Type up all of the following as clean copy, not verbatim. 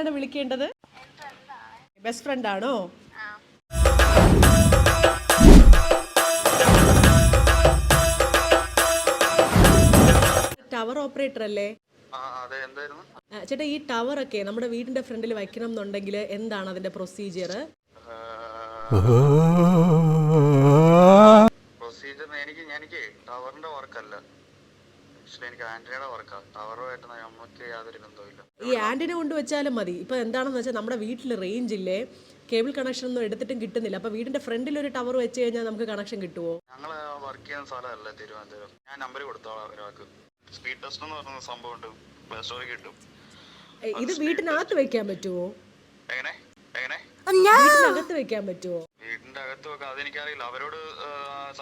ആരാണ് വിളിക്കേണ്ടത്? Best friend ആണോ? ടവർ ഓപ്പറേറ്റർ അല്ലേ? ചേട്ടാ, ഈ ടവർ ഒക്കെ നമ്മുടെ വീടിന്റെ ഫ്രണ്ടിൽ വയ്ക്കണം എന്നുണ്ടെങ്കിൽ എന്താണ് അതിന്റെ പ്രൊസീജിയർ? എനിക്ക് ടവറിന്റെ വർക്കല്ല, എനിക്ക് ആന്റിനയുടെ വർക്കാണ്. ടവറുമായിട്ട് നമുക്ക് യാതൊരു ബന്ധവുമില്ല. ഈ ആന്റിന കൊണ്ട് വെച്ചാലും മതി. ഇപ്പൊ എന്താണെന്ന് വെച്ചാൽ നമ്മുടെ വീട്ടിൽ റേഞ്ച് ഇല്ലേ, കേബിൾ കണക്ഷൻ ഒന്നും എടുത്തിട്ടും കിട്ടുന്നില്ല. അപ്പൊ വീടിന്റെ ഫ്രണ്ടിൽ ഒരു ടവർ വെച്ച് കഴിഞ്ഞാൽ നമുക്ക് കണക്ഷൻ കിട്ടുമോ? ഞങ്ങള് വർക്ക് ചെയ്യുന്ന സ്ഥലമല്ല തിരുവനന്തപുരം. ഞാൻ നമ്പർ കൊടുത്തോളാം ഒരാൾക്ക്. സ്പീഡ് ടെസ്റ്റ് എന്ന് പറയുന്ന സംഭവം ഉണ്ട്, പ്ലേ സ്റ്റോറിൽ കിട്ടും. ഇത് വീട്ടിനകത്ത് വെക്കാൻ പറ്റുമോ? എങ്ങനെ എങ്ങനെ വീട്ടിനകത്ത് വെക്കാൻ പറ്റുമോ? വീടിന്റെ അകത്ത് വെക്കാം, അതെനിക്കറിയില്ല. അവരോട്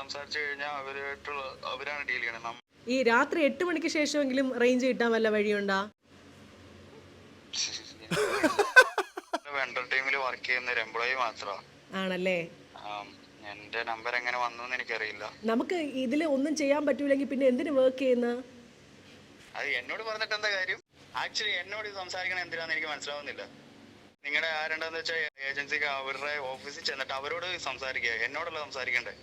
സംസാരിച്ചു കഴിഞ്ഞാൽ അവരാണ് ഡീൽ ചെയ്യണത്. ഈ രാത്രി 8 മണിക്ക് ശേഷമെങ്കിലും റേഞ്ച് കിട്ടാൻ വല്ല വഴിയുണ്ടോ? വെണ്ടർ ടീമിൽ വർക്ക് ചെയ്യുന്ന ഒരു എംപ്ലോയി മാത്രമാണ്. ആണല്ലേ? എന്റെ നമ്പർ എങ്ങനെ വന്നു എനിക്കറിയില്ല. നമുക്ക് ഇതിൽ ഒന്നും ചെയ്യാൻ പറ്റൂലെങ്കിൽ പിന്നെ എന്തിനു വർക്ക് ചെയ്യുന്ന? അത് എന്നോട് പറഞ്ഞിട്ട് എന്താ കാര്യം? ആക്ച്വലി എന്നോട് സംസാരിക്കണ എന്തിനാന്ന് എനിക്ക് മനസ്സിലാവുന്നില്ല. നിങ്ങളുടെ ആരുണ്ടെന്ന് വെച്ചാൽ ഏജൻസിക്ക് അവരുടെ ഓഫീസിൽ ചെന്നിട്ട് അവരോട് സംസാരിക്കുക, എന്നോടല്ല സംസാരിക്കണ്ടേ.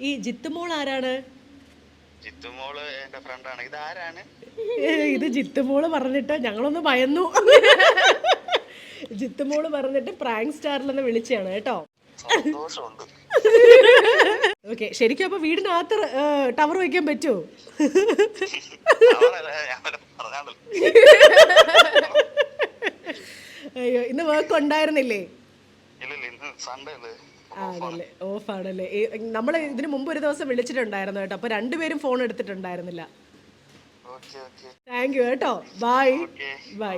ഈ ജിത്തുമോൾ ആരാണ്? ജിത്തുമോള് എന്റെ ഫ്രണ്ടാണ്. ഇതാരാണ്? ഇത് ജിത്തുമോള് പറഞ്ഞിട്ട് ഞങ്ങളൊന്ന് ഭയന്നു. ജിത്തുമോള് പറഞ്ഞിട്ട് പ്രാങ്ക് സ്റ്റാറിലെന്ന് വിളിച്ചാണ് കേട്ടോ. സന്തോഷമുണ്ട്. ഓക്കെ, ശരിക്കും അപ്പൊ വീടിനകത്ത് ടവർ വെക്കാൻ പറ്റുമോ? അയ്യോ, ഇന്ന് വർക്ക് ഉണ്ടായിരുന്നില്ലേ? ആണല്ലേ, ഓഫ് ആണല്ലേ. നമ്മൾ ഇതിന് മുമ്പ് ഒരു ദിവസം വിളിച്ചിട്ടുണ്ടായിരുന്നു കേട്ടോ. അപ്പൊ രണ്ടുപേരും ഫോൺ എടുത്തിട്ടുണ്ടായിരുന്നില്ല. താങ്ക് യു കേട്ടോ. Bye bye.